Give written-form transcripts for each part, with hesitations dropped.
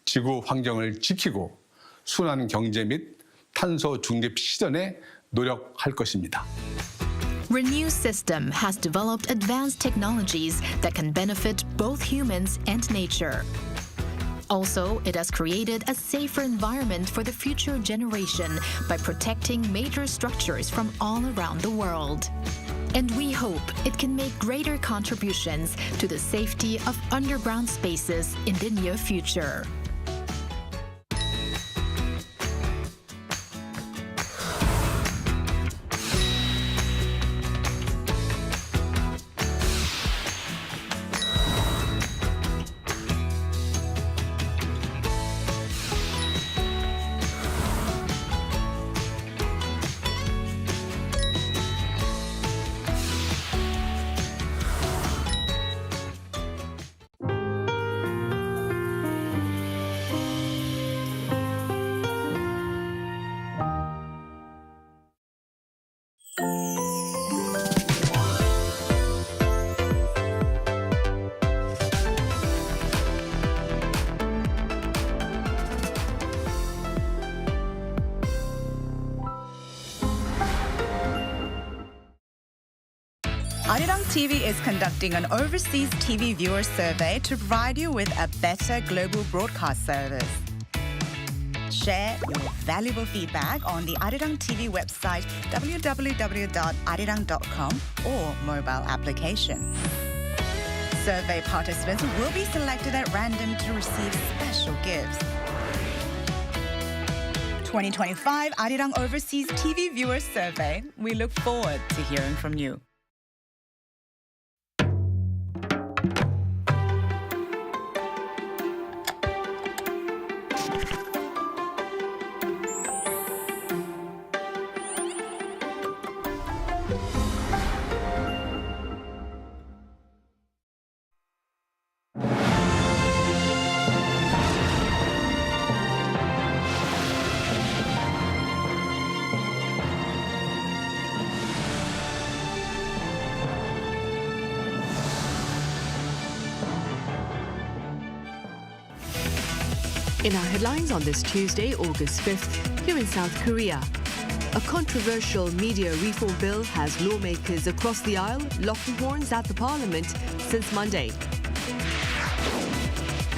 지구 환경을 지키고 순환 경제 및 탄소 중립 실현에 노력할 것입니다. Renew System has developed advanced technologies that can benefit both humans and nature. Also, it has created a safer environment for the future generation by protecting major structures from all around the world. And we hope it can make greater contributions to the safety of underground spaces in the near future. Arirang TV is conducting an overseas TV viewer survey to provide you with a better global broadcast service. Share your valuable feedback on the Arirang TV website www.arirang.com or mobile application. Survey participants will be selected at random to receive special gifts. 2025 Arirang Overseas TV Viewer Survey. We look forward to hearing from you. In our headlines on this Tuesday, August 5th, here in South Korea, a controversial media reform bill has lawmakers across the aisle locking horns at the parliament since Monday.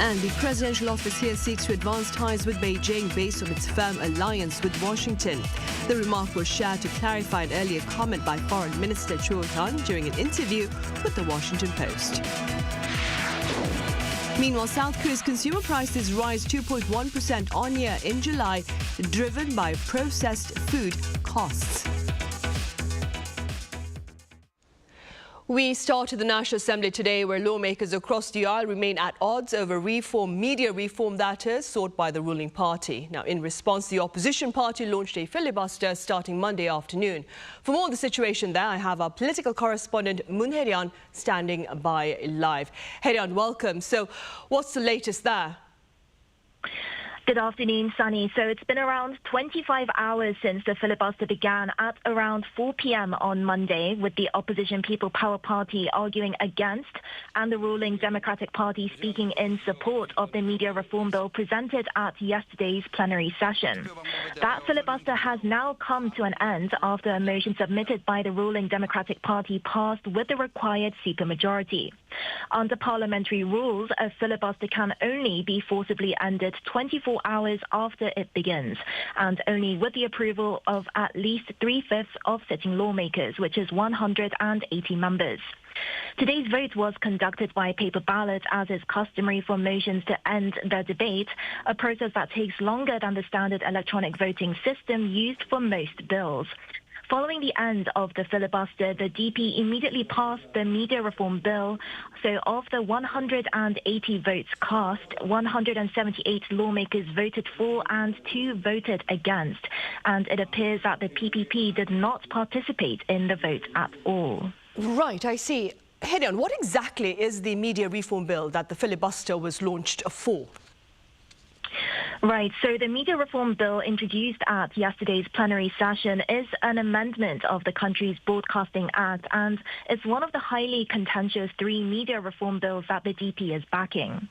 And the presidential office here seeks to advance ties with Beijing based on its firm alliance with Washington. The remark was shared to clarify an earlier comment by Foreign Minister Cho Hyun during an interview with the Washington Post. Meanwhile, South Korea's consumer prices rise 2.1% on year in July, driven by processed food costs. We start at the National Assembly today, where lawmakers across the aisle remain at odds over media reform that is, sought by the ruling party. Now, in response, the opposition party launched a filibuster starting Monday afternoon. For more on the situation there, I have our political correspondent Moon Hae-ryun standing by live. Hae-ryun, welcome. So, what's the latest there? Good afternoon, Sunny. So it's been around 25 hours since the filibuster began at around 4 p.m. on Monday, with the opposition People Power Party arguing against and the ruling Democratic Party speaking in support of the media reform bill presented at yesterday's plenary session. That filibuster has now come to an end after a motion submitted by the ruling Democratic Party passed with the required supermajority. Under parliamentary rules, a filibuster can only be forcibly ended 24 hours after it begins, and only with the approval of at least 3/5 of sitting lawmakers, which is 180 members. Today's vote was conducted by paper ballot, as is customary for motions to end the debate, a process that takes longer than the standard electronic voting system used for most bills. Following the end of the filibuster, the DP immediately passed the media reform bill. So of the 180 votes cast, 178 lawmakers voted for and 2 voted against. And it appears that the PPP did not participate in the vote at all. Right, I see. Hae-ryun, what exactly is the media reform bill that the filibuster was launched for? Right. So the Media Reform Bill introduced at yesterday's plenary session is an amendment of the country's Broadcasting Act, and it's one of the highly contentious 3 media reform bills that the DP is backing.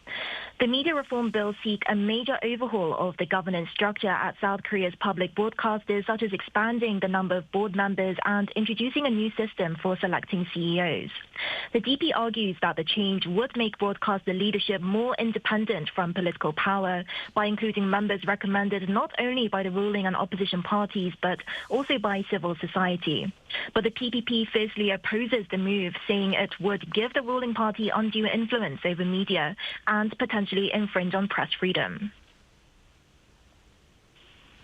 The Media Reform Bill seeks a major overhaul of the governance structure at South Korea's public broadcasters, such as expanding the number of board members and introducing a new system for selecting CEOs. The DP argues that the change would make broadcaster leadership more independent from political power by including members recommended not only by the ruling and opposition parties, but also by civil society. But the PPP fiercely opposes the move, saying it would give the ruling party undue influence over media and potentially infringe on press freedom.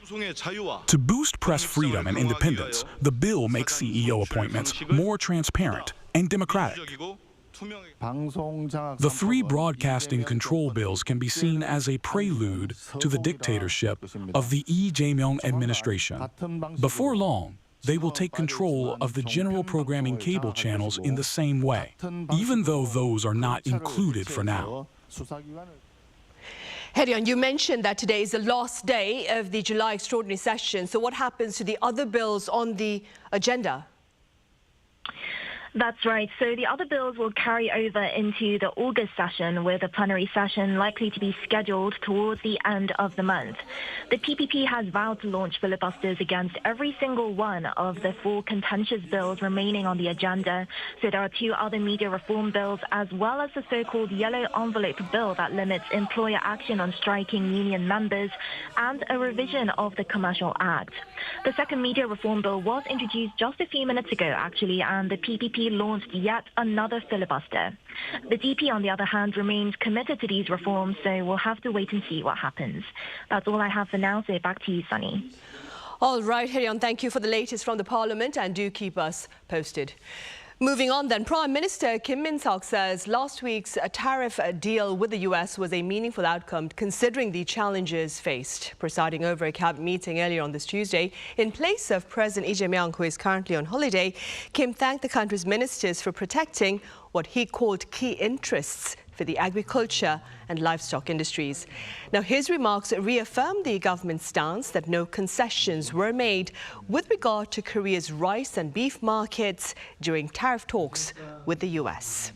To boost press freedom and independence, the bill makes CEO appointments more transparent and democratic. The 3 broadcasting control bills can be seen as a prelude to the dictatorship of the Lee Jae-myung administration. Before long, they will take control of the general programming cable channels in the same way, even though those are not included for now. Harirang, you mentioned that today is the last day of the July extraordinary session. So what happens to the other bills on the agenda? That's right. So the other bills will carry over into the August session, with a plenary session likely to be scheduled towards the end of the month. The PPP has vowed to launch filibusters against every single one of the 4 contentious bills remaining on the agenda. So there are 2 other media reform bills, as well as the so-called yellow envelope bill that limits employer action on striking union members, and a revision of the Commercial Act. The second media reform bill was introduced just a few minutes ago, actually, and the PPP launched yet another filibuster. The DP, on the other hand, remains committed to these reforms, so we'll have to wait and see what happens. That's all I have for now, so back to you, Sunny. All right, Harirang, thank you for the latest from the Parliament, and do keep us posted. Moving on then, Prime Minister Kim Min-seok says last week's tariff deal with the US was a meaningful outcome considering the challenges faced. Presiding over a cabinet meeting earlier on this Tuesday, in place of President Lee Jae-myung, who is currently on holiday, Kim thanked the country's ministers for protecting what he called key interests for the agriculture and livestock industries. Now, his remarks reaffirmed the government's stance that no concessions were made with regard to Korea's rice and beef markets during tariff talks with the US.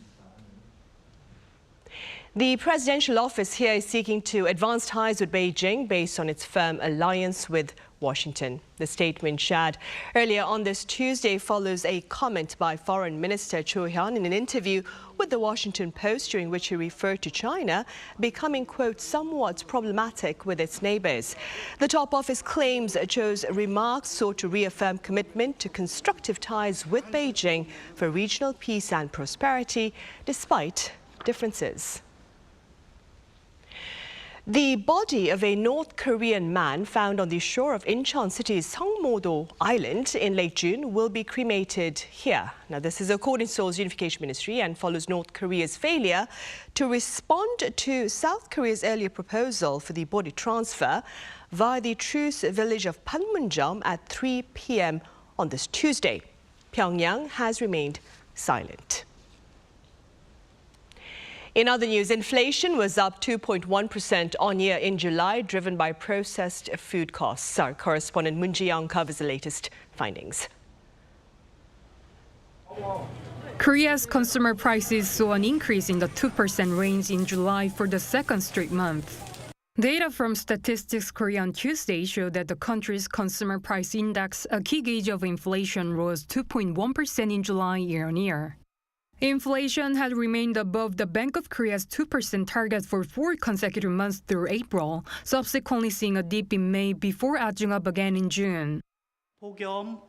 The presidential office here is seeking to advance ties with Beijing based on its firm alliance with Washington. The statement shared earlier on this Tuesday follows a comment by Foreign Minister Cho Hyun in an interview with the Washington Post, during which he referred to China becoming, quote, somewhat problematic with its neighbors. The top office claims Cho's remarks sought to reaffirm commitment to constructive ties with Beijing for regional peace and prosperity, despite differences. The body of a North Korean man found on the shore of Incheon City's Seongmo-do Island in late June will be cremated here. Now, this is according to Seoul's Unification Ministry and follows North Korea's failure to respond to South Korea's earlier proposal for the body transfer via the truce village of Panmunjom at 3 p.m. on this Tuesday. Pyongyang has remained silent. In other news, inflation was up 2.1% on-year in July, driven by processed food costs. Our correspondent Moon Ji-young covers the latest findings. Korea's consumer prices saw an increase in the 2% range in July for the second straight month. Data from Statistics Korea on Tuesday showed that the country's consumer price index, a key gauge of inflation, rose 2.1% in July year-on-year. Inflation had remained above the Bank of Korea's 2% target for 4 consecutive months through April, subsequently seeing a dip in May before edging up again in June.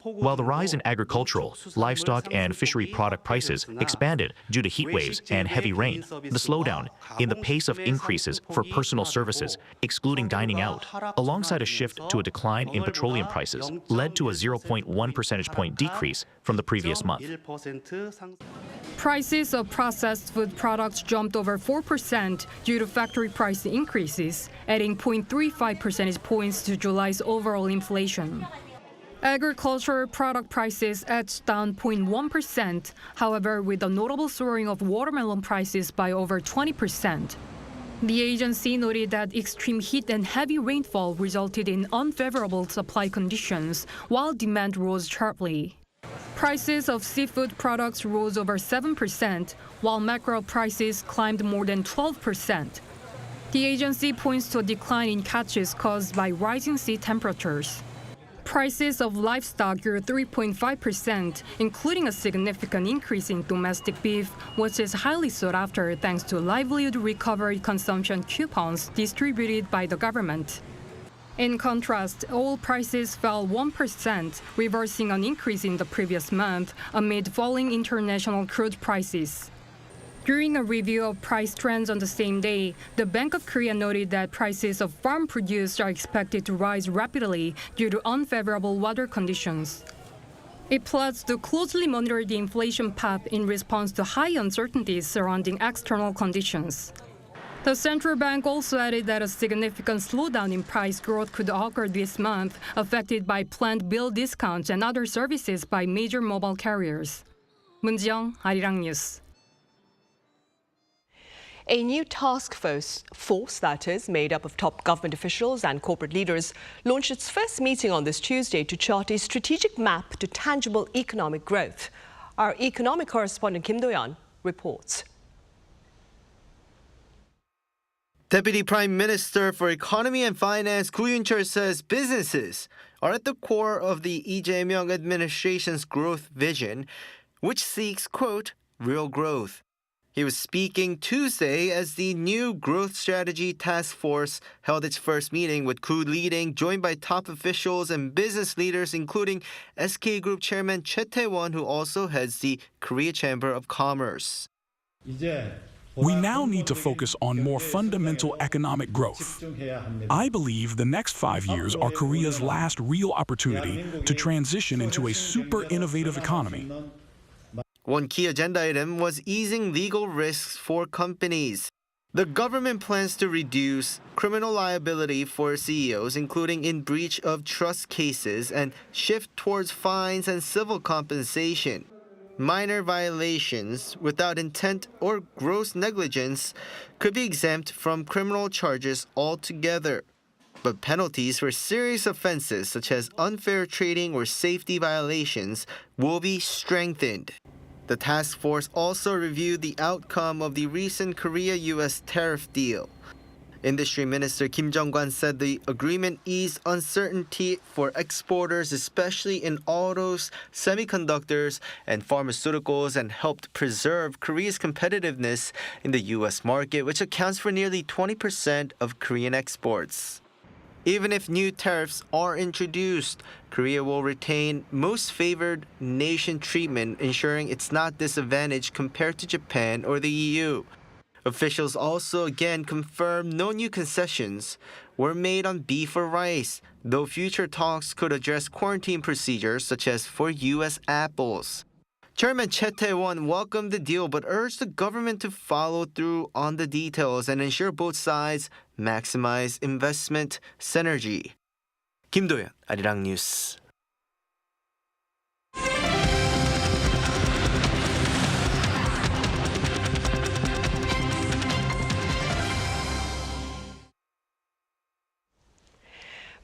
While the rise in agricultural, livestock, and fishery product prices expanded due to heat waves and heavy rain, the slowdown in the pace of increases for personal services, excluding dining out, alongside a shift to a decline in petroleum prices, led to a 0.1 percentage point decrease from the previous month. Prices of processed food products jumped over 4% due to factory price increases, adding 0.35 percentage points to July's overall inflation. Agricultural product prices edged down 0.1%, however, with a notable soaring of watermelon prices by over 20%. The agency noted that extreme heat and heavy rainfall resulted in unfavorable supply conditions, while demand rose sharply. Prices of seafood products rose over 7%, while mackerel prices climbed more than 12%. The agency points to a decline in catches caused by rising sea temperatures. Prices of livestock grew 3.5%, including a significant increase in domestic beef, which is highly sought after thanks to livelihood recovery consumption coupons distributed by the government. In contrast, oil prices fell 1%, reversing an increase in the previous month amid falling international crude prices. During a review of price trends on the same day, the Bank of Korea noted that prices of farm produce are expected to rise rapidly due to unfavorable weather conditions. It pledged to closely monitor the inflation path in response to high uncertainties surrounding external conditions. The central bank also added that a significant slowdown in price growth could occur this month, affected by planned bill discounts and other services by major mobile carriers. 문지영, Arirang News. A new task force that is made up of top government officials and corporate leaders launched its first meeting on this Tuesday to chart a strategic map to tangible economic growth. Our economic correspondent Kim Do-yeon reports. Deputy Prime Minister for Economy and Finance Koo Yoon-chol says businesses are at the core of the Lee Jae-myung administration's growth vision, which seeks, quote, real growth. He was speaking Tuesday as the new Growth Strategy Task Force held its first meeting with Koo leading, joined by top officials and business leaders, including SK Group Chairman Choi Tae-won, who also heads the Korea Chamber of Commerce. We now need to focus on more fundamental economic growth. I believe the next 5 years are Korea's last real opportunity to transition into a super innovative economy. One key agenda item was easing legal risks for companies. The government plans to reduce criminal liability for CEOs, including in breach of trust cases, and shift towards fines and civil compensation. Minor violations without intent or gross negligence could be exempt from criminal charges altogether. But penalties for serious offenses such as unfair trading or safety violations will be strengthened. The task force also reviewed the outcome of the recent Korea-US tariff deal. Industry Minister Kim Jong-kwan said the agreement eased uncertainty for exporters, especially in autos, semiconductors, and pharmaceuticals, and helped preserve Korea's competitiveness in the U.S. market, which accounts for nearly 20% of Korean exports. Even if new tariffs are introduced, Korea will retain most favored nation treatment, ensuring it's not disadvantaged compared to Japan or the EU. Officials also again confirmed no new concessions were made on beef or rice, though future talks could address quarantine procedures such as for U.S. apples. Chairman Choi Tae-won welcomed the deal but urged the government to follow through on the details and ensure both sides maximize investment synergy. Kim Do-yeon, Arirang News.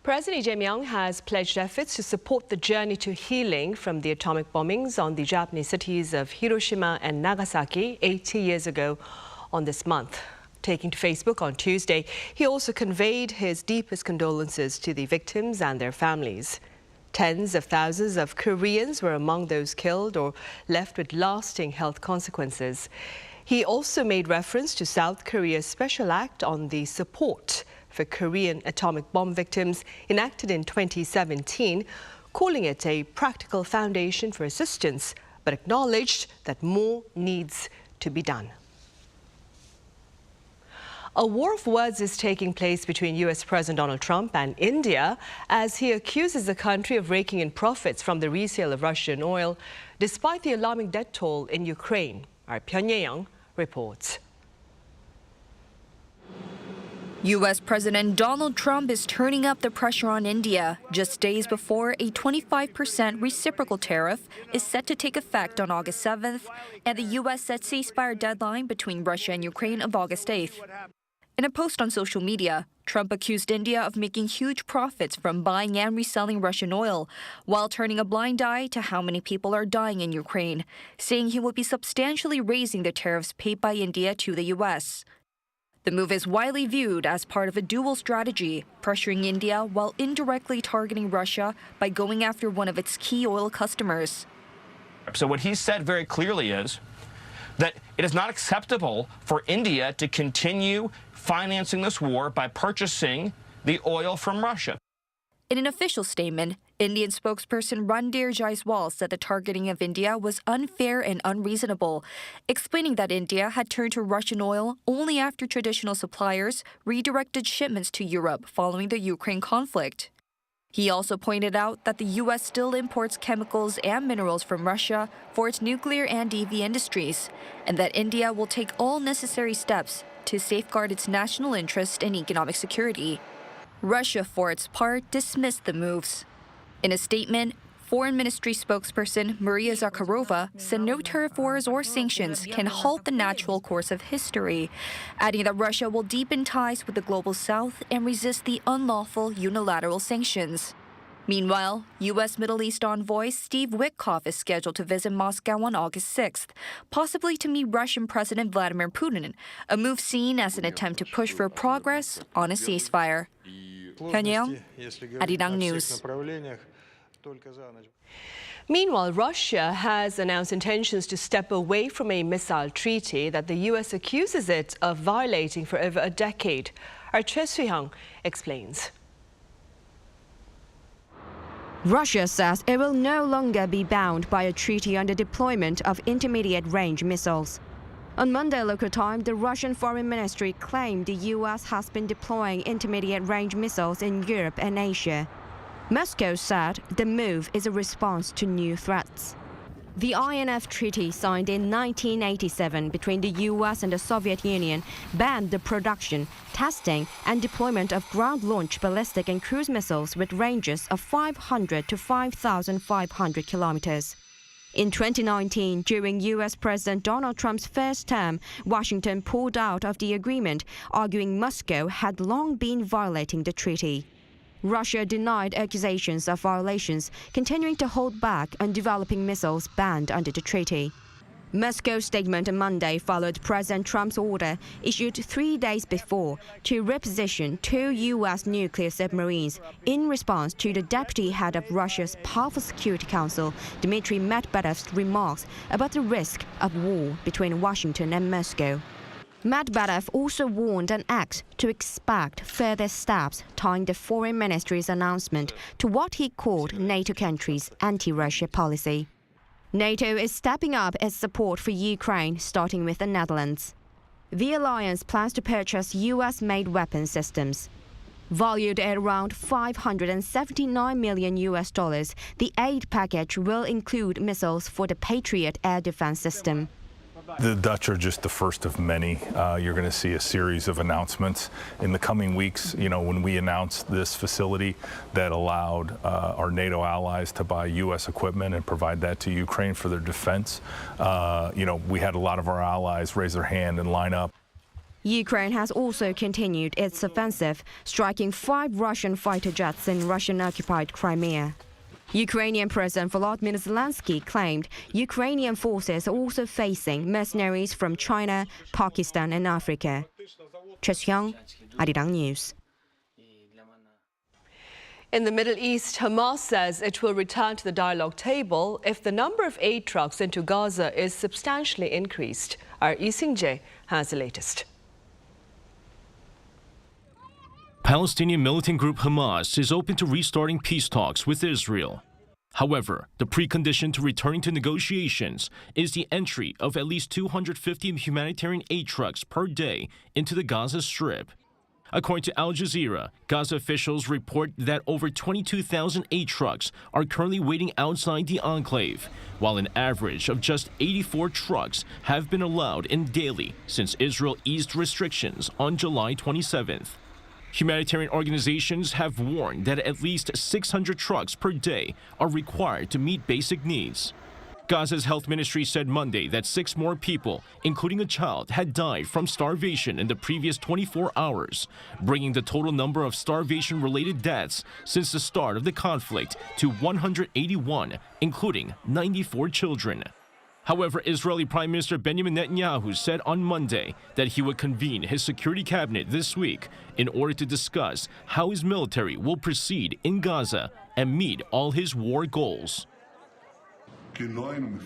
President Lee Jae-myung has pledged efforts to support the journey to healing from the atomic bombings on the Japanese cities of Hiroshima and Nagasaki 80 years ago on this month. Taking to Facebook on Tuesday, he also conveyed his deepest condolences to the victims and their families. Tens of thousands of Koreans were among those killed or left with lasting health consequences. He also made reference to South Korea's Special Act on the support for Korean atomic bomb victims enacted in 2017, calling it a practical foundation for assistance, but acknowledged that more needs to be done. A war of words is taking place between U.S. President Donald Trump and India as he accuses the country of raking in profits from the resale of Russian oil, despite the alarming death toll in Ukraine. Our Pyongyang reports. U.S. President Donald Trump is turning up the pressure on India just days before a 25% reciprocal tariff is set to take effect on August 7th and the U.S. set ceasefire deadline between Russia and Ukraine of August 8th. In a post on social media, Trump accused India of making huge profits from buying and reselling Russian oil, while turning a blind eye to how many people are dying in Ukraine, saying he would be substantially raising the tariffs paid by India to the U.S. The move is widely viewed as part of a dual strategy, pressuring India while indirectly targeting Russia by going after one of its key oil customers. So what he said very clearly is that it is not acceptable for India to continue financing this war by purchasing the oil from Russia. In an official statement, Indian spokesperson Randir Jaiswal said the targeting of India was unfair and unreasonable, explaining that India had turned to Russian oil only after traditional suppliers redirected shipments to Europe following the Ukraine conflict. He also pointed out that the U.S. still imports chemicals and minerals from Russia for its nuclear and EV industries, and that India will take all necessary steps to safeguard its national interest and economic security. Russia, for its part, dismissed the moves. In a statement, Foreign Ministry spokesperson Maria Zakharova said no tariff wars or sanctions can halt the natural course of history, adding that Russia will deepen ties with the global south and resist the unlawful unilateral sanctions. Meanwhile, U.S. Middle East envoy Steve Witkoff is scheduled to visit Moscow on August 6th, possibly to meet Russian President Vladimir Putin, a move seen as an attempt to push for progress on a ceasefire. Pyongyang, Arirang News. Meanwhile, Russia has announced intentions to step away from a missile treaty that the U.S. accuses it of violating for over a decade. Our Choi Soo-hyung explains. Russia says it will no longer be bound by a treaty on the deployment of intermediate-range missiles. On Monday local time, the Russian Foreign Ministry claimed the U.S. has been deploying intermediate-range missiles in Europe and Asia. Moscow said the move is a response to new threats. The INF Treaty, signed in 1987 between the U.S. and the Soviet Union, banned the production, testing and deployment of ground-launched ballistic and cruise missiles with ranges of 500 to 5,500 kilometers. In 2019, during U.S. President Donald Trump's first term, Washington pulled out of the agreement, arguing Moscow had long been violating the treaty. Russia denied accusations of violations, continuing to hold back on developing missiles banned under the treaty. Moscow's statement on Monday followed President Trump's order, issued 3 days before, to reposition 2 U.S. nuclear submarines in response to the deputy head of Russia's Powerful Security Council, Dmitry Medvedev's remarks about the risk of war between Washington and Moscow. Medvedev also warned an act to expect further steps tying the Foreign Ministry's announcement to what he called NATO countries' anti-Russia policy. NATO is stepping up its support for Ukraine, starting with the Netherlands. The alliance plans to purchase U.S.-made weapon systems. Valued at around $579 million, the aid package will include missiles for the Patriot air defense system. The Dutch are just the first of many. You're going to see a series of announcements in the coming weeks. You know, when we announced this facility that allowed our NATO allies to buy U.S. equipment and provide that to Ukraine for their defense, we had a lot of our allies raise their hand and line up. Ukraine has also continued its offensive, striking 5 Russian fighter jets in Russian-occupied Crimea. Ukrainian President Volodymyr Zelensky claimed Ukrainian forces are also facing mercenaries from China, Pakistan and Africa. Choi Soo-hyung, Arirang News. In the Middle East, Hamas says it will return to the dialogue table if the number of aid trucks into Gaza is substantially increased. Our Lee Sing-jae has the latest. Palestinian militant group Hamas is open to restarting peace talks with Israel. However, the precondition to returning to negotiations is the entry of at least 250 humanitarian aid trucks per day into the Gaza Strip. According to Al Jazeera, Gaza officials report that over 22,000 aid trucks are currently waiting outside the enclave, while an average of just 84 trucks have been allowed in daily since Israel eased restrictions on July 27th. Humanitarian organizations have warned that at least 600 trucks per day are required to meet basic needs. Gaza's health ministry said Monday that 6 more people, including a child, had died from starvation in the previous 24 hours, bringing the total number of starvation-related deaths since the start of the conflict to 181, including 94 children. However, Israeli Prime Minister Benjamin Netanyahu said on Monday that he would convene his security cabinet this week in order to discuss how his military will proceed in Gaza and meet all his war goals.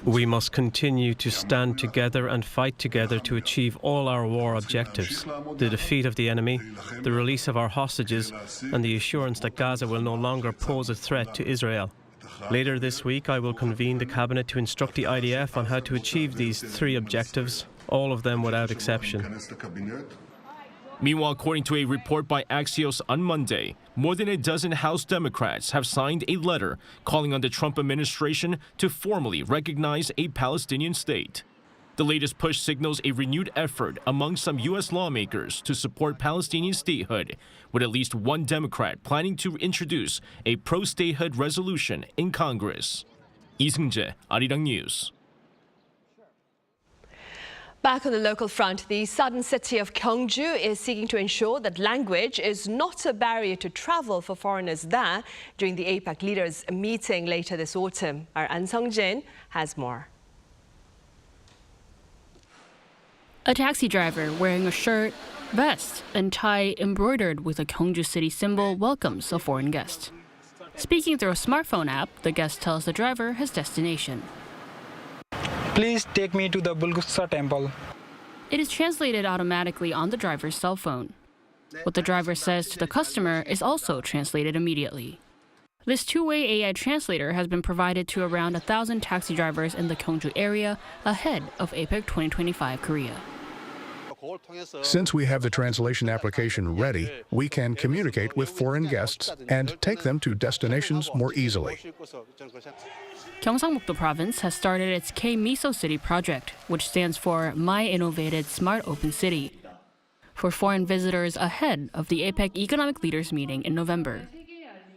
We must continue to stand together and fight together to achieve all our war objectives: the defeat of the enemy, the release of our hostages, and the assurance that Gaza will no longer pose a threat to Israel. Later this week, I will convene the cabinet to instruct the IDF on how to achieve these 3 objectives, all of them without exception. Meanwhile, according to a report by Axios on Monday, more than a dozen House Democrats have signed a letter calling on the Trump administration to formally recognize a Palestinian state. The latest push signals a renewed effort among some U.S. lawmakers to support Palestinian statehood, with at least one Democrat planning to introduce a pro-statehood resolution in Congress. Lee Seung-jae, Arirang News. Back on the local front, the southern city of Gyeongju is seeking to ensure that language is not a barrier to travel for foreigners there during the APEC leaders' meeting later this autumn. Our An Sung-jin has more. A taxi driver wearing a shirt, vest, and tie embroidered with a Gyeongju City symbol welcomes a foreign guest. Speaking through a smartphone app, the guest tells the driver his destination. Please take me to the Bulguksa temple. It is translated automatically on the driver's cell phone. What the driver says to the customer is also translated immediately. This two-way AI translator has been provided to around 1,000 taxi drivers in the Gyeongju area ahead of APEC 2025 Korea. Since we have the translation application ready, we can communicate with foreign guests and take them to destinations more easily. Gyeongsang-mukdo Province has started its K-Miso City project, which stands for My Innovated Smart Open City, for foreign visitors ahead of the APEC Economic Leaders meeting in November.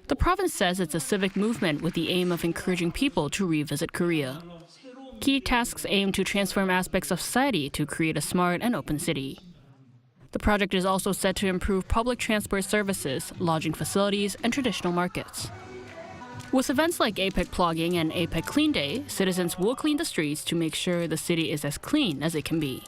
The province says it's a civic movement with the aim of encouraging people to revisit Korea. Key tasks aim to transform aspects of society to create a smart and open city. The project is also set to improve public transport services, lodging facilities, and traditional markets. With events like APEC Plogging and APEC Clean Day, citizens will clean the streets to make sure the city is as clean as it can be.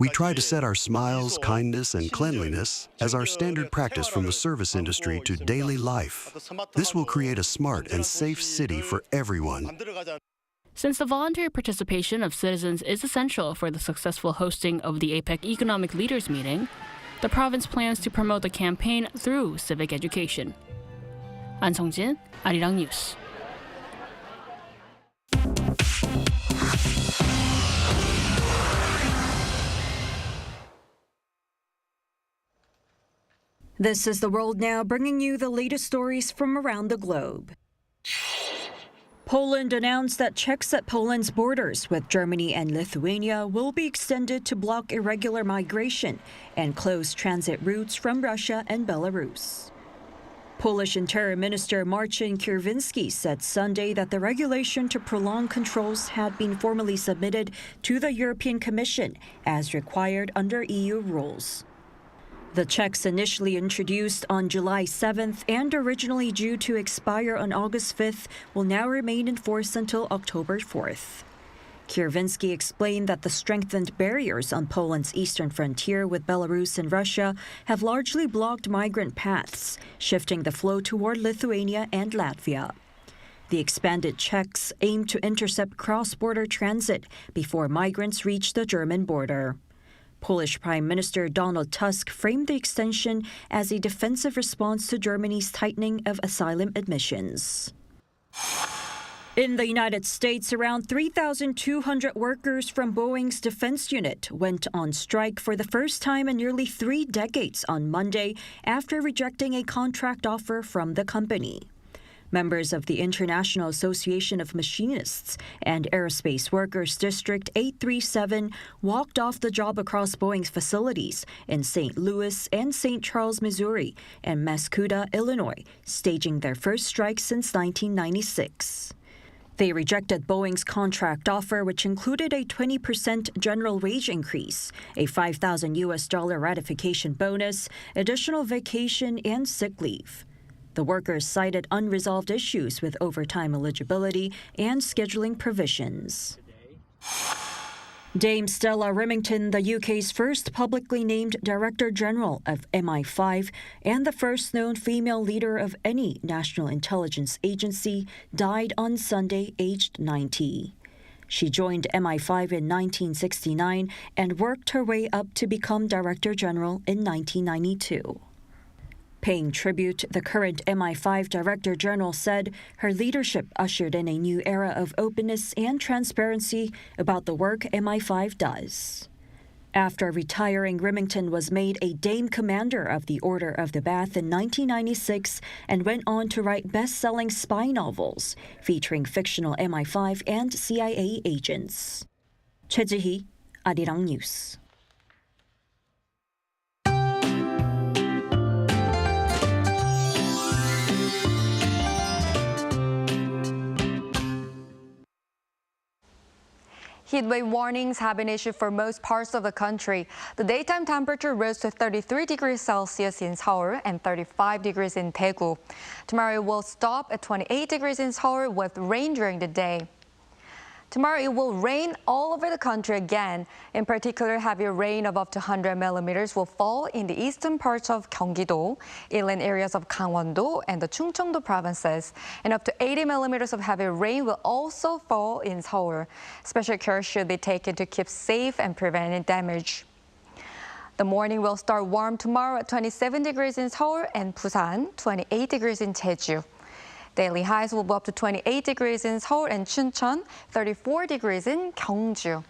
We try to set our smiles, kindness, and cleanliness as our standard practice from the service industry to daily life. This will create a smart and safe city for everyone. Since the voluntary participation of citizens is essential for the successful hosting of the APEC Economic Leaders meeting, the province plans to promote the campaign through civic education. An Sung-jin, Arirang News. This is The World Now, bringing you the latest stories from around the globe. Poland announced that checks at Poland's borders with Germany and Lithuania will be extended to block irregular migration and close transit routes from Russia and Belarus. Polish Interior Minister Marcin Kierwiński said Sunday that the regulation to prolong controls had been formally submitted to the European Commission as required under EU rules. The checks initially introduced on July 7th and originally due to expire on August 5th will now remain in force until October 4th. Kierwiński explained that the strengthened barriers on Poland's eastern frontier with Belarus and Russia have largely blocked migrant paths, shifting the flow toward Lithuania and Latvia. The expanded checks aim to intercept cross-border transit before migrants reach the German border. Polish Prime Minister Donald Tusk framed the extension as a defensive response to Germany's tightening of asylum admissions. In the United States, around 3,200 workers from Boeing's defense unit went on strike for the first time in nearly 3 decades on Monday after rejecting a contract offer from the company. Members of the International Association of Machinists and Aerospace Workers District 837 walked off the job across Boeing's facilities in St. Louis and St. Charles, Missouri, and Mascoutah, Illinois, staging their first strike since 1996. They rejected Boeing's contract offer, which included a 20% general wage increase, a $5,000 ratification bonus, additional vacation, and sick leave. The workers cited unresolved issues with overtime eligibility and scheduling provisions. Dame Stella Remington, the UK's first publicly named Director General of MI5 and the first known female leader of any national intelligence agency, died on Sunday, aged 90. She joined MI5 in 1969 and worked her way up to become Director General in 1992. Paying tribute, the current MI5 Director General said her leadership ushered in a new era of openness and transparency about the work MI5 does. After retiring, Remington was made a Dame Commander of the Order of the Bath in 1996 and went on to write best-selling spy novels featuring fictional MI5 and CIA agents. Choi Ji-hee, Arirang News. Heatwave warnings have been issued for most parts of the country. The daytime temperature rose to 33 degrees Celsius in Seoul and 35 degrees in Daegu. Tomorrow it will stop at 28 degrees in Seoul with rain during the day. Tomorrow it will rain all over the country again. In particular, heavy rain of up to 100 millimeters will fall in the eastern parts of Gyeongju, inland areas of Gangwon-do and the Chungcheong-do provinces. And up to 80 millimeters of heavy rain will also fall in Seoul. Special care should be taken to keep safe and prevent any damage. The morning will start warm tomorrow at 27 degrees in Seoul and Busan, 28 degrees in Jeju. Daily highs will go up to 28 degrees in Seoul and Chuncheon, 34 degrees in Gyeongju.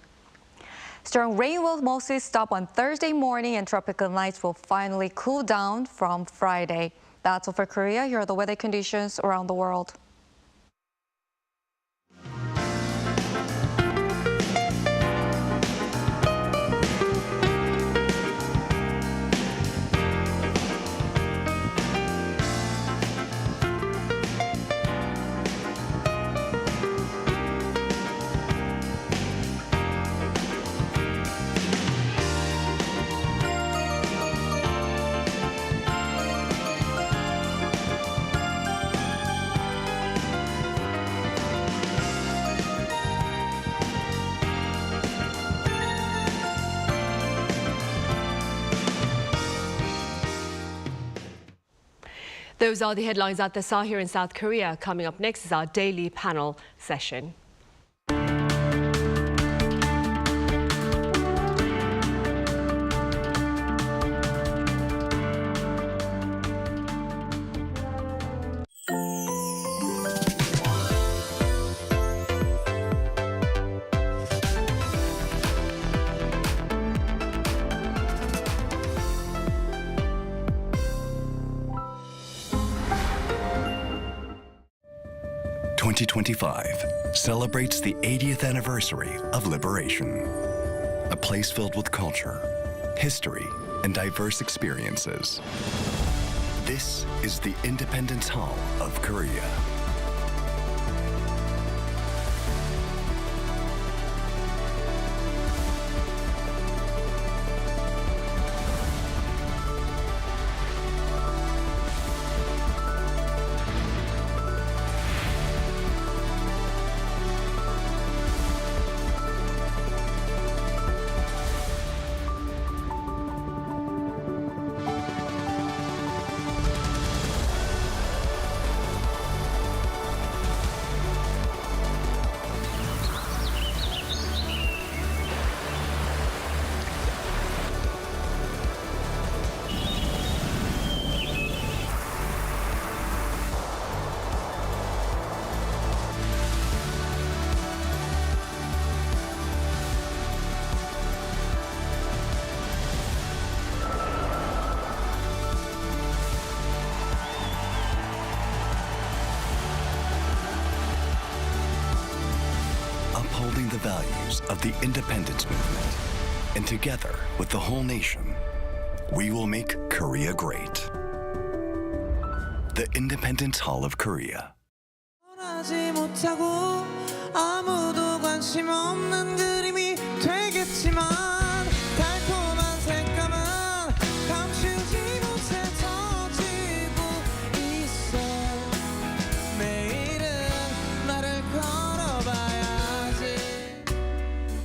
Strong rain will mostly stop on Thursday morning and tropical nights will finally cool down from Friday. That's all for Korea. Here are the weather conditions around the world. Those are the headlines at this hour here in South Korea. Coming up next is our daily panel session. Celebrates the 80th anniversary of liberation. A place filled with culture, history, and diverse experiences. This is the Independence Hall of Korea. Upholding the values of the independence movement, and together with the whole nation, we will make Korea great. The Independence Hall of Korea. 하지 못하고 아무도 관심 없는 그림이 되겠지만 달콤한 색감은 감추지 못해 터지고 있어. 매일은 나를 걸어봐야지.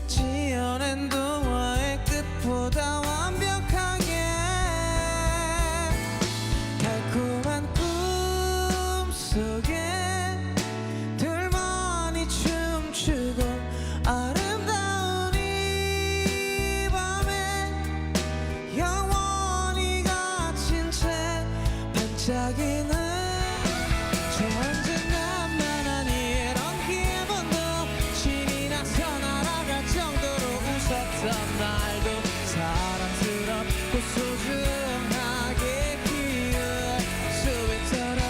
지어낸 동화의 끝보다 완벽하게 달콤한 꿈 속에 둘만이 춤추고 아름다운 이 밤에 영원히 갇힌 채 반짝이는 저 언젠가만한 이런 기분도 신이 나서 날아갈 정도로 웃었던 날도 사랑스럽고 소중하게 기억할 수 있도록.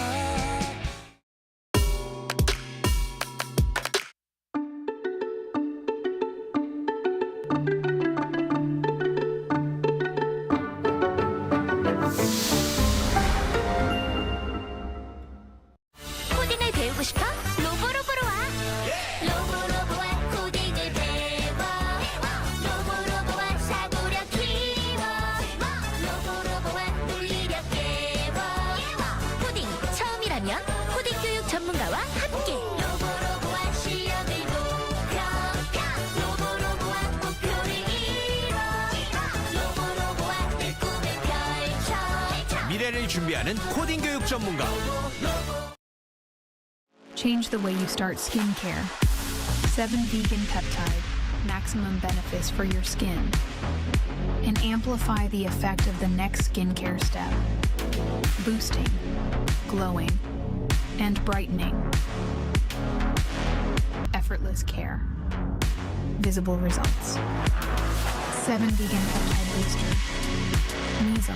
코딩을 배우고 싶어? 로보로보로 와. 로보로보와 코딩을 배워. 로보로보와 사고력 키워. 로보로보와 논리력 깨워. 코딩 처음이라면 코딩 교육 전문가와 함께. 로보로보와 실력을 높여. 로보로보와 목표를 이뤄. 로보로보와 내 꿈을 펼쳐. 미래를 준비하는 코딩 교육 전문가. Change the way you start skincare. 7 vegan peptide, maximum benefits for your skin. And amplify the effect of the next skincare step. Boosting, glowing, and brightening. Effortless care. Visible results. 7 vegan peptide booster. Miso.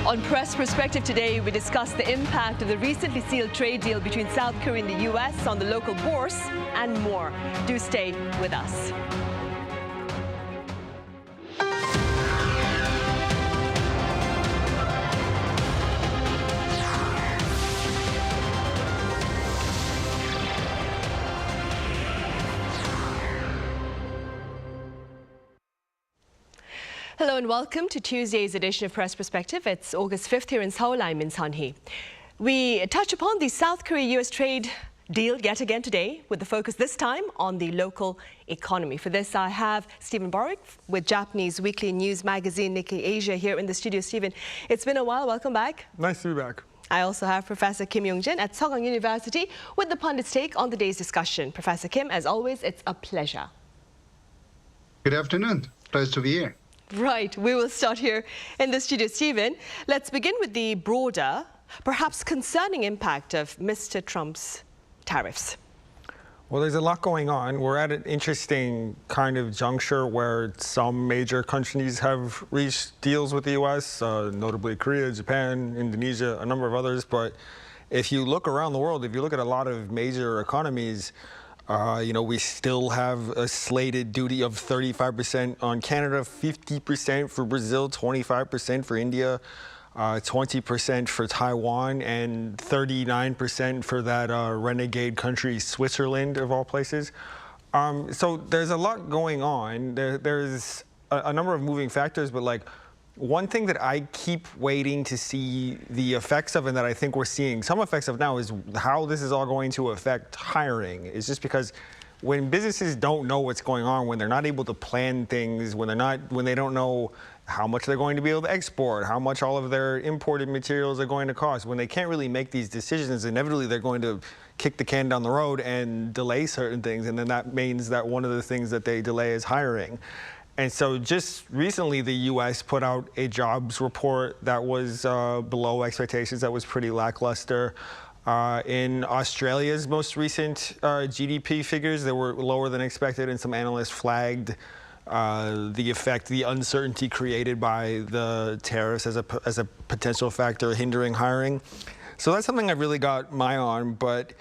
On Press Perspective today, we discuss the impact of the recently sealed trade deal between South Korea and the U.S. on the local bourse and more. Do stay with us. Hello and welcome to Tuesday's edition of Press Perspective. It's August 5th here in Seoul. I'm Min Sun-hee. We touch upon the South Korea-US trade deal yet again today, with the focus this time on the local economy. For this, I have Stephen Borwick with Japanese weekly news magazine Nikkei Asia here in the studio. Stephen, it's been a while. Welcome back. Nice to be back. I also have Professor Kim Yong-jin at Seogang University with the pundit's take on the day's discussion. Professor Kim, as always, it's a pleasure. Good afternoon. Pleasure to be here. Right, we will start here in the studio. Stephen, let's begin with the broader, perhaps concerning impact of Mr. Trump's tariffs. Well, there's a lot going on. We're at an interesting kind of juncture where some major countries have reached deals with the U.S., notably Korea, Japan, Indonesia, a number of others. But if you look around the world, if you look at a lot of major economies, we still have a slated duty of 35% on Canada, 50% for Brazil, 25% for India, 20% for Taiwan, and 39% for that renegade country, Switzerland, of all places. So there's a lot going on. There's a number of moving factors, but One thing that I keep waiting to see the effects of, and that I think we're seeing some effects of now, is how this is all going to affect hiring. It's just because when businesses don't know what's going on, when they're not able to plan things, when they don't know how much they're going to be able to export, how much all of their imported materials are going to cost, when they can't really make these decisions, inevitably they're going to kick the can down the road and delay certain things. And then that means that one of the things that they delay is hiring. And so just recently, the U.S. put out a jobs report that was below expectations, that was pretty lackluster. In Australia's most recent GDP figures, they were lower than expected, and some analysts flagged the uncertainty created by the tariffs as a potential factor hindering hiring. So that's something I've really got my eye on, but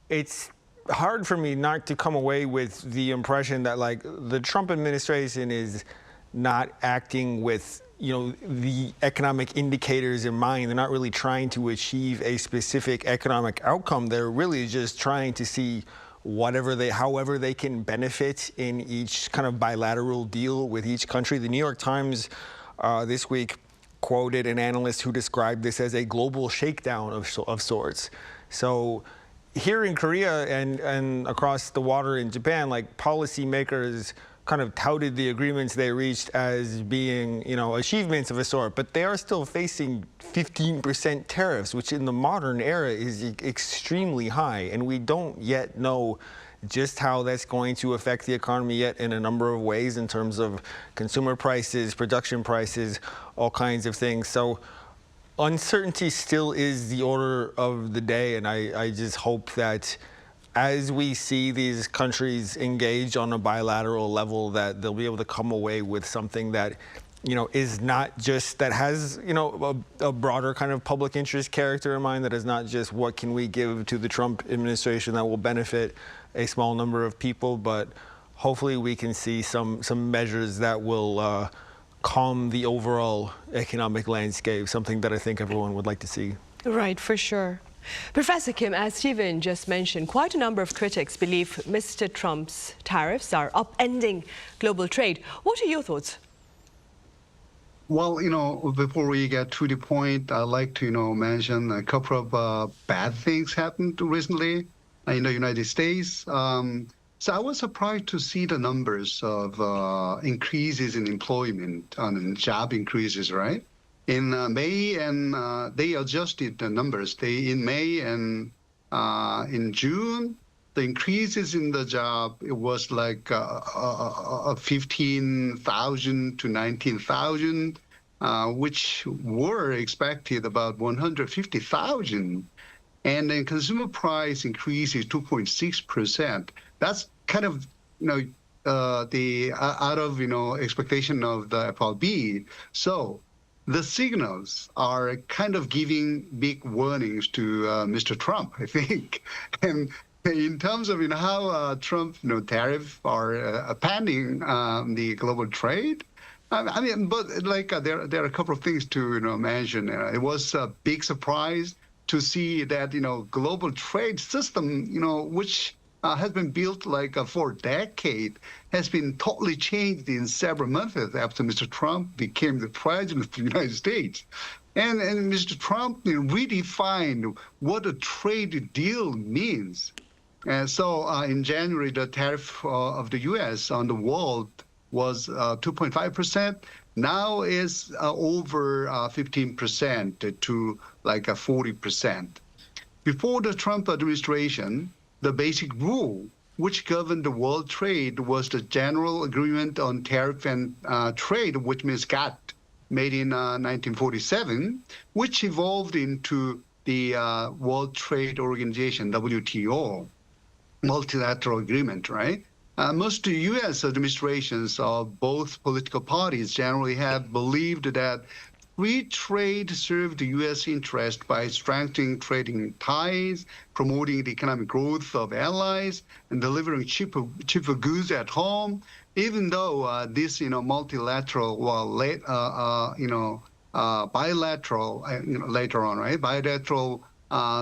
it's hard for me not to come away with the impression that, like, the Trump administration is not acting with, the economic indicators in mind. They're not really trying to achieve a specific economic outcome. They're really just trying to see however they can benefit in each kind of bilateral deal with each country. The New York Times this week quoted an analyst who described this as a global shakedown of sorts. So here in Korea and across the water in Japan, like, policymakers kind of touted the agreements they reached as being, achievements of a sort, but they are still facing 15% tariffs, which in the modern era is extremely high. And we don't yet know just how that's going to affect the economy yet in a number of ways in terms of consumer prices, production prices, all kinds of things. So uncertainty still is the order of the day, and I just hope that as we see these countries engage on a bilateral level, that they'll be able to come away with something that, is not just, that has, a broader kind of public interest character in mind, that is not just what can we give to the Trump administration that will benefit a small number of people, but hopefully we can see some measures that will calm the overall economic landscape, something that I think everyone would like to see. Right, for sure. Professor Kim, as Stephen just mentioned, quite a number of critics believe Mr. Trump's tariffs are upending global trade. What are your thoughts? Well, before we get to the point, I'd like to, mention a couple of bad things happened recently in the United States. So I was surprised to see the numbers of increases in employment and job increases, right? In May, and they adjusted the numbers. In May and in June, the increases in the job, it was like 15,000 to 19,000, which were expected about 150,000. And then consumer price increase is 2.6%. That's kind of, the out of, expectation of the FRB. So the signals are kind of giving big warnings to Mr. Trump, I think. And in terms of how Trump tariff are upending the global trade, I mean, but like there are a couple of things to mention. It was a big surprise to see that global trade system which has been built like for a decade, has been totally changed in several months after Mr. Trump became the president of the United States. And Mr. Trump redefined what a trade deal means. And so in January, the tariff of the U.S. on the world was 2.5%. Now is over 15% to like 40%. Before the Trump administration, the basic rule which governed the world trade was the General Agreement on Tariff and Trade, which means GATT, made in 1947, which evolved into the World Trade Organization, WTO, multilateral agreement, right? Most U.S. administrations of both political parties generally have believed that free trade served the U.S. interest by strengthening trading ties, promoting the economic growth of allies, and delivering cheaper goods at home. Even though this, multilateral, bilateral, later on, right? Bilateral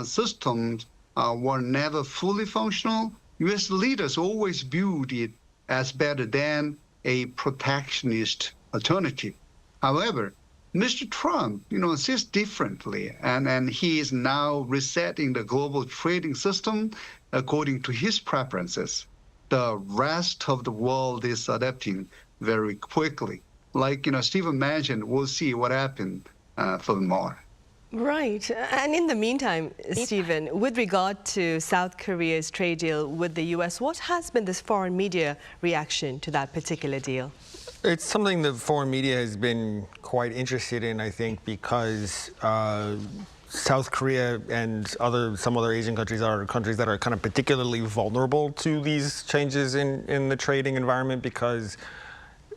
systems were never fully functional. U.S. leaders always viewed it as better than a protectionist alternative. However, Mr. Trump, sees differently, and he is now resetting the global trading system according to his preferences. The rest of the world is adapting very quickly. Like, Stephen mentioned, we'll see what happens furthermore. Right. And in the meantime, Stephen, with regard to South Korea's trade deal with the U.S., what has been this foreign media reaction to that particular deal? It's something that foreign media has been quite interested in, I think, because South Korea and some other Asian countries are countries that are kind of particularly vulnerable to these changes in the trading environment because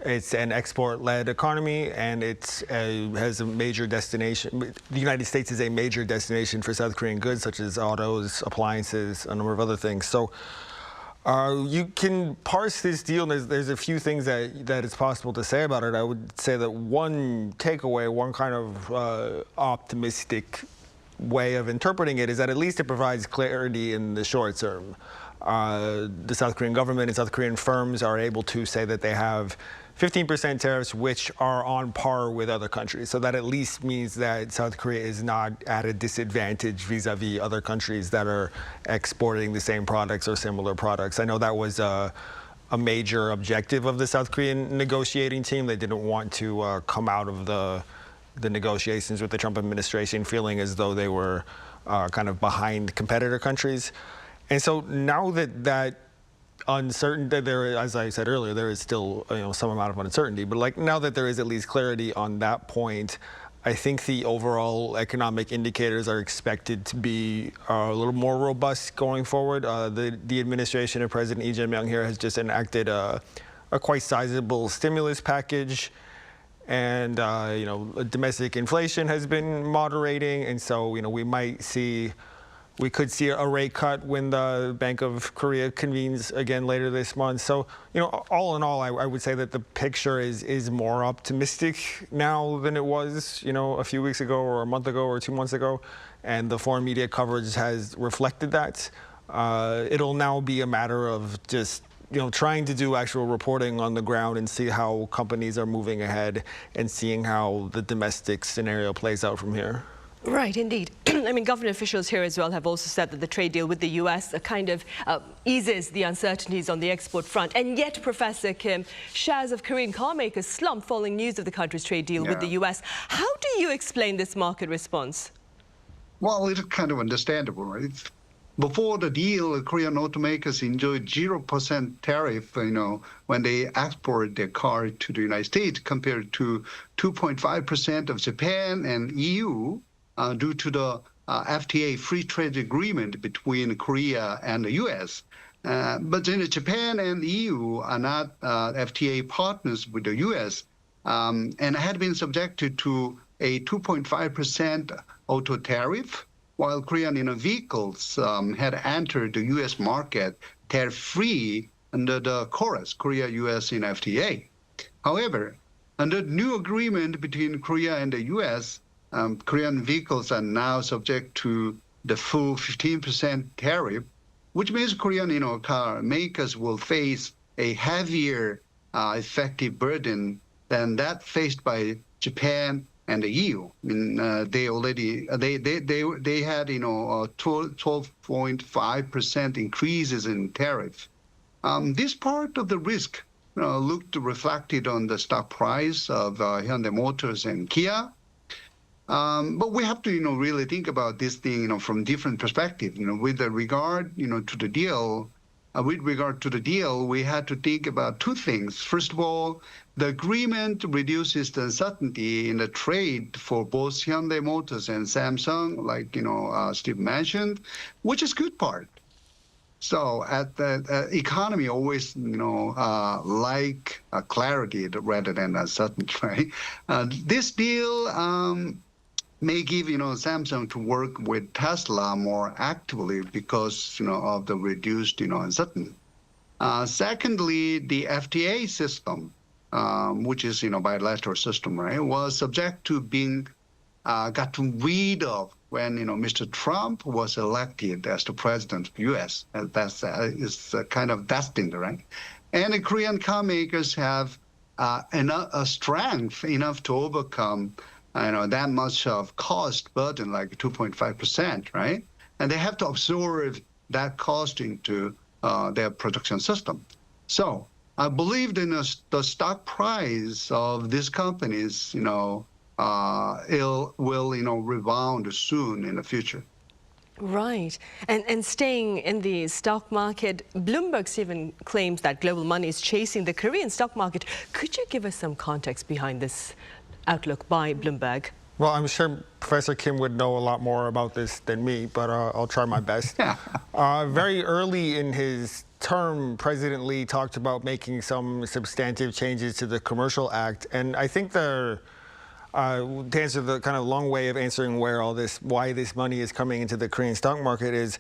it's an export-led economy and has a major destination. The United States is a major destination for South Korean goods, such as autos, appliances, a number of other things. So you can parse this deal. There's a few things that it's possible to say about it. I would say that one takeaway, one kind of optimistic way of interpreting it is that at least it provides clarity in the short term. The South Korean government and South Korean firms are able to say that they have 15% tariffs, which are on par with other countries. So that at least means that South Korea is not at a disadvantage vis-a-vis other countries that are exporting the same products or similar products. I know that was a major objective of the South Korean negotiating team. They didn't want to come out of the negotiations with the Trump administration feeling as though they were kind of behind competitor countries. And so now that uncertain, that as I said earlier, there is still some amount of uncertainty. But now that there is at least clarity on that point, I think the overall economic indicators are expected to be a little more robust going forward. The administration of President Lee Jae-myung here has just enacted a quite sizable stimulus package. And domestic inflation has been moderating, and so we could see a rate cut when the Bank of Korea convenes again later this month. So, all in all, I would say that the picture is more optimistic now than it was, a few weeks ago or a month ago or 2 months ago. And the foreign media coverage has reflected that. It'll now be a matter of just, trying to do actual reporting on the ground and see how companies are moving ahead and seeing how the domestic scenario plays out from here. Right, indeed. I mean, government officials here as well have also said that the trade deal with the U.S. kind of eases the uncertainties on the export front. And yet, Professor Kim, shares of Korean car makers slumped following news of the country's trade deal with the U.S. How do you explain this market response? Well, it's kind of understandable, right? Before the deal, Korean automakers enjoyed 0% tariff, when they export their car to the United States, compared to 2.5% of Japan and EU. Due to the FTA free trade agreement between Korea and the U.S. But Japan and EU are not FTA partners with the U.S. And had been subjected to a 2.5% auto tariff, while Korean vehicles had entered the U.S. market tariff-free under the KORUS, Korea-U.S. in FTA. However, under the new agreement between Korea and the U.S., Korean vehicles are now subject to the full 15% tariff, which means Korean car makers will face a heavier effective burden than that faced by Japan and the EU. I mean, they had 12.5% increases in tariff. This part of the risk looked reflected on the stock price of Hyundai Motors and Kia. But we have to, really think about this thing, from different perspectives. With regard, to the deal. With regard to the deal, we had to think about two things. First of all, the agreement reduces the uncertainty in the trade for both Hyundai Motors and Samsung, like Steve mentioned, which is good part. So at the economy always, like clarity rather than uncertainty, right? This deal may give Samsung to work with Tesla more actively because of the reduced uncertainty. Secondly, the FTA system, which is bilateral system, right, was subject to being gotten rid of when Mr. Trump was elected as the president of the U.S. That's is kind of destined, right? And the Korean car makers have enough strength enough to overcome that much of cost burden, like 2.5%, right? And they have to absorb that cost into their production system. So I believe the stock price of these companies, it will rebound soon in the future. Right. And staying in the stock market, Bloomberg even claims that global money is chasing the Korean stock market. Could you give us some context behind this outlook by Bloomberg? Well, I'm sure Professor Kim would know a lot more about this than me, but I'll try my best. Very early in his term, President Lee talked about making some substantive changes to the Commercial Act, and I think to answer the kind of long way of answering why this money is coming into the Korean stock market is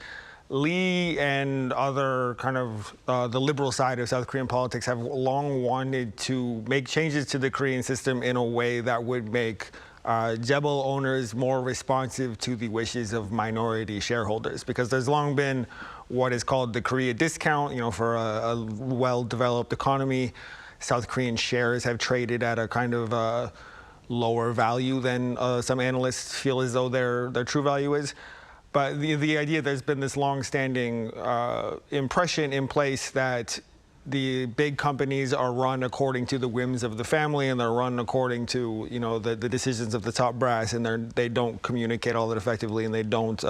Lee and other kind of the liberal side of South Korean politics have long wanted to make changes to the Korean system in a way that would make Jebel owners more responsive to the wishes of minority shareholders, because there's long been what is called the Korea discount. For a well-developed economy, South Korean shares have traded at a kind of lower value than some analysts feel as though their true value is. But the idea, there's been this long-standing impression in place that the big companies are run according to the whims of the family, and they're run according to the decisions of the top brass, and they don't communicate all that effectively, and they don't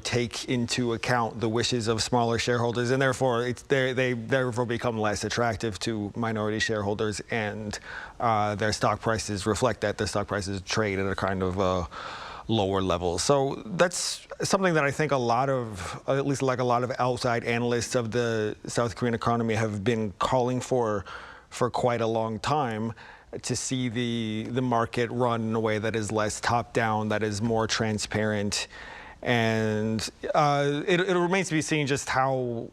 take into account the wishes of smaller shareholders, and therefore they therefore become less attractive to minority shareholders, and their stock prices reflect that. Their stock prices trade at a kind of lower level. So that's something that I think at least a lot of outside analysts of the South Korean economy have been calling for quite a long time, to see the market run in a way that is less top-down, that is more transparent. And it remains to be seen just how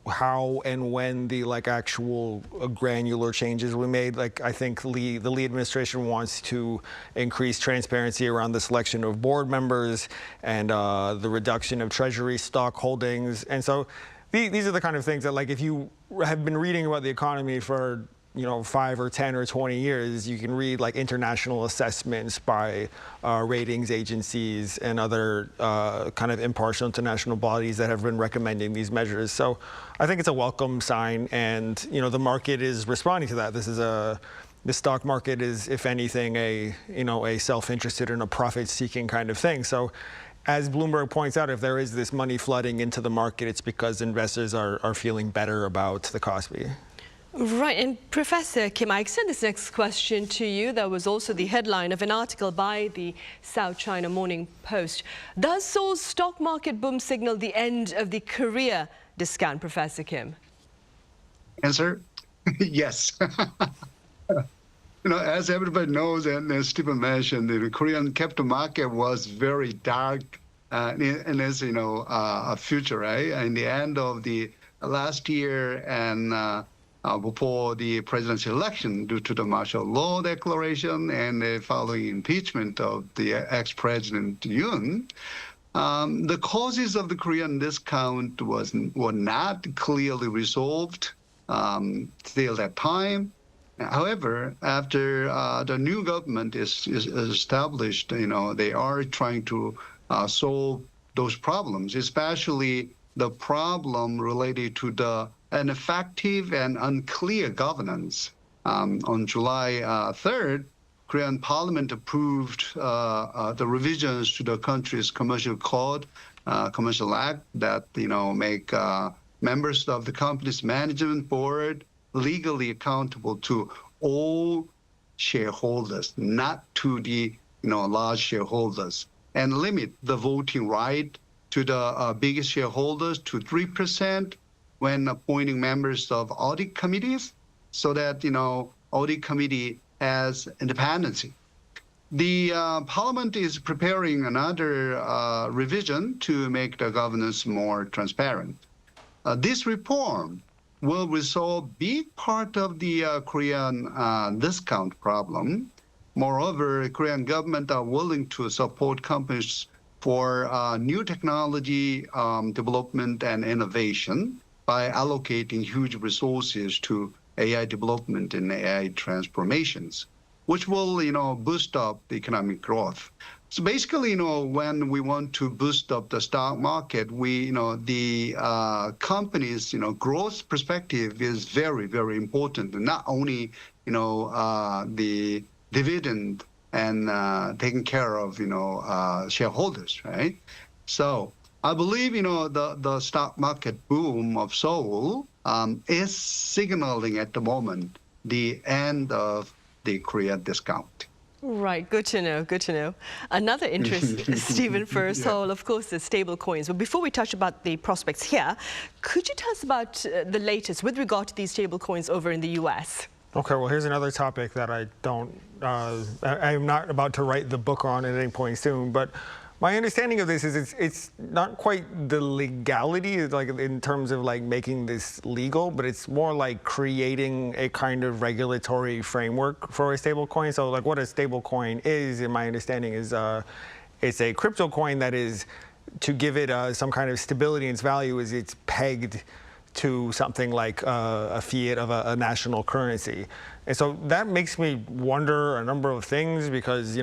and when the actual granular changes will be made. I think the Lee administration wants to increase transparency around the selection of board members and the reduction of treasury stock holdings. And so these are the kind of things that, if you have been reading about the economy for 5 or 10 or 20 years, you can read international assessments by ratings agencies and other kind of impartial international bodies that have been recommending these measures. So I think it's a welcome sign, and the market is responding to that. The stock market is, if anything, a self-interested and a profit-seeking kind of thing. So as Bloomberg points out, if there is this money flooding into the market, it's because investors are feeling better about the Kospi. Right, and Professor Kim, I extend this next question to you. That was also the headline of an article by the South China Morning Post. Does Seoul's stock market boom signal the end of the Korea discount, Professor Kim? Answer, yes. As everybody knows, and as Stephen mentioned, the Korean capital market was very dark in its, future, right? In the end of the last year and before the presidential election, due to the martial law declaration and the following impeachment of the ex-president Yoon, the causes of the Korean discount were not clearly resolved till that time. However, after the new government is established, they are trying to solve those problems, especially the problem related to the ineffective and unclear governance. On July 3rd, Korean Parliament approved the revisions to the country's commercial code, commercial act, that make members of the company's management board legally accountable to all shareholders, not to the large shareholders, and limit the voting right to the biggest shareholders to 3% when appointing members of audit committees, so that audit committee has independency. The Parliament is preparing another revision to make the governance more transparent. This reform will resolve a big part of the Korean discount problem. Moreover, the Korean government are willing to support companies for new technology development and innovation by allocating huge resources to AI development and AI transformations. which will, boost up the economic growth. So basically, when we want to boost up the stock market, the company's, growth perspective is very, very important. Not only, the dividend and taking care of, shareholders, right? So I believe, the stock market boom of Seoul is signaling at the moment the end of the Korea discount. Right, good to know, good to know. Another interest, Stephen, for Seoul, of course, is stable coins. But before we touch about the prospects here, could you tell us about the latest with regard to these stable coins over in the U.S.? Okay, well, here's another topic that I'm not about to write the book on at any point soon, but my understanding of this is it's not quite the legality, like in terms of like making this legal, but it's more like creating a kind of regulatory framework for a stable coin. So like what a stable coin is, in my understanding, is it's a crypto coin that is, to give it some kind of stability in its value, is it's pegged to something like a fiat of a national currency. And so that makes me wonder a number of things, because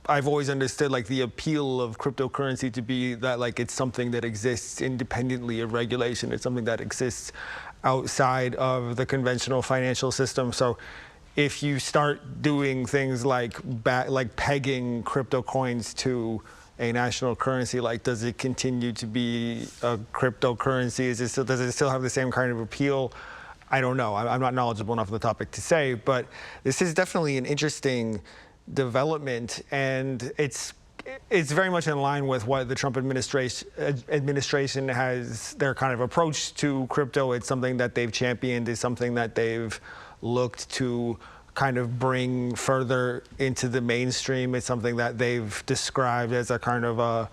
I've always understood like the appeal of cryptocurrency to be that like it's something that exists independently of regulation. It's something that exists outside of the conventional financial system. So if you start doing things like pegging crypto coins to a national currency, like does it continue to be a cryptocurrency? Does it still have the same kind of appeal? I don't know. I'm not knowledgeable enough of the topic to say, but this is definitely an interesting development, and it's very much in line with what the Trump administration has, their kind of approach to crypto. It's something that they've championed, is something that they've looked to kind of bring further into the mainstream. It's something that they've described as a kind of a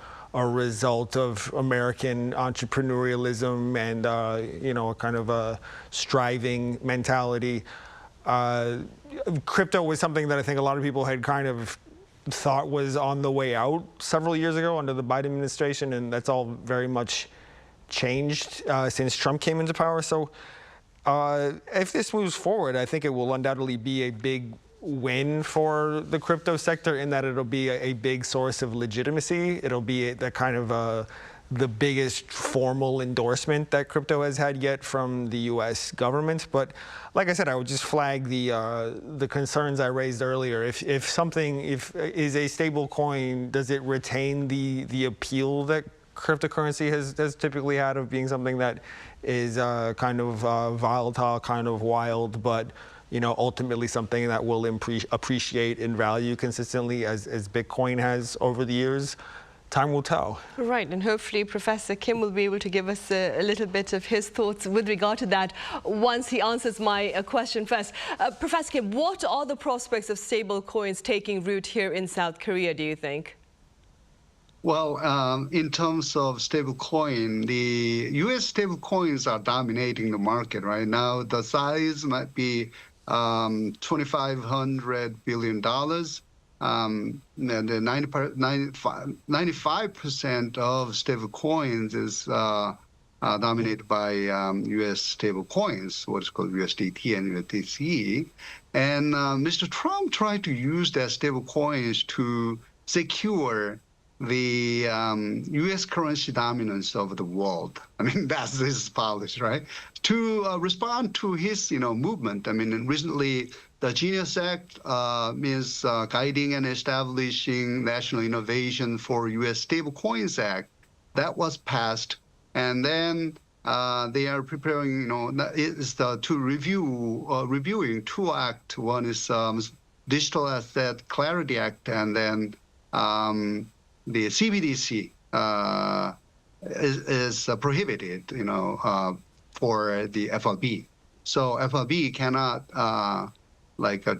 result of American entrepreneurialism and a kind of a striving mentality. Crypto was something that I think a lot of people had kind of thought was on the way out several years ago under the Biden administration, and that's all very much changed since Trump came into power. So if this moves forward, I think it will undoubtedly be a big win for the crypto sector, in that it'll be a big source of legitimacy. It'll be the kind of the biggest formal endorsement that crypto has had yet from the U.S. government. But like I said, I would just flag the concerns I raised earlier. If is a stable coin, does it retain the appeal that cryptocurrency has typically had of being something that is kind of volatile, kind of wild, but ultimately something that will appreciate in value consistently as Bitcoin has over the years? Time will tell. Right, and hopefully Professor Kim will be able to give us a little bit of his thoughts with regard to that once he answers my question first. Professor Kim, what are the prospects of stable coins taking root here in South Korea, do you think? Well, in terms of stable coin, the U.S. stable coins are dominating the market right now. The size might be $2,500 billion. The 95% of stable coins is dominated by U.S. stable coins, what's called USDT and USDC. And Mr. Trump tried to use that stable coins to secure the U.S. currency dominance over the world. I mean, that's his policy, right? To respond to his, movement. I mean, recently the Genius Act is guiding and establishing national innovation for U.S. Stable Coins Act. That was passed, and then they are preparing, reviewing two acts. One is Digital Asset Clarity Act, and then the CBDC is prohibited, for the FRB. So FRB cannot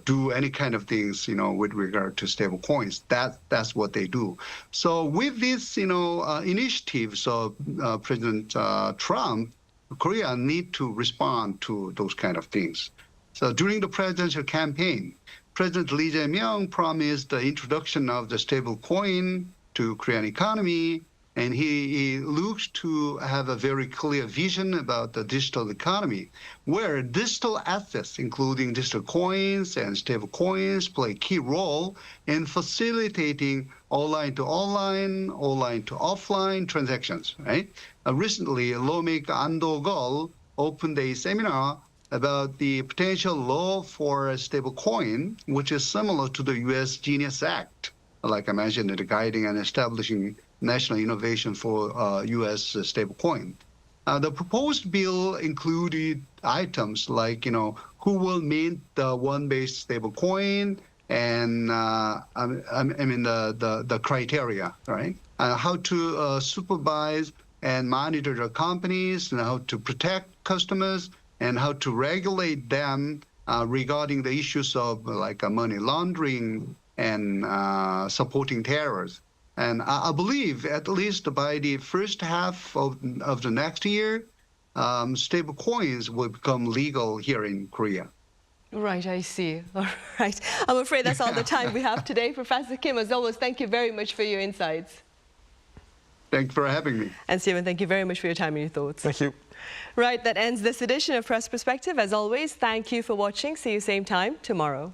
do any kind of things, with regard to stable coins. That's what they do. So with this, initiatives of President Trump, Korea need to respond to those kind of things. So during the presidential campaign, President Lee Jae-myung promised the introduction of the stable coin to Korean economy, and he looks to have a very clear vision about the digital economy, where digital assets, including digital coins and stable coins, play a key role in facilitating online to online, online to offline transactions, right? Recently, lawmaker Ando Gol opened a seminar about the potential law for a stable coin, which is similar to the U.S. Genius Act, like I mentioned, the guiding and establishing national innovation for U.S. Stablecoin. The proposed bill included items like, who will mint the one-based stablecoin, and the criteria, right? How to supervise and monitor the companies, and how to protect customers, and how to regulate them regarding the issues of money laundering and supporting terrorists. And I believe at least by the first half of the next year, stable coins will become legal here in Korea. Right, I see. All right. I'm afraid that's all the time we have today. Professor Kim, as always, thank you very much for your insights. Thanks for having me. And Stephen, thank you very much for your time and your thoughts. Thank you. Right, that ends this edition of Press Perspective. As always, thank you for watching. See you same time tomorrow.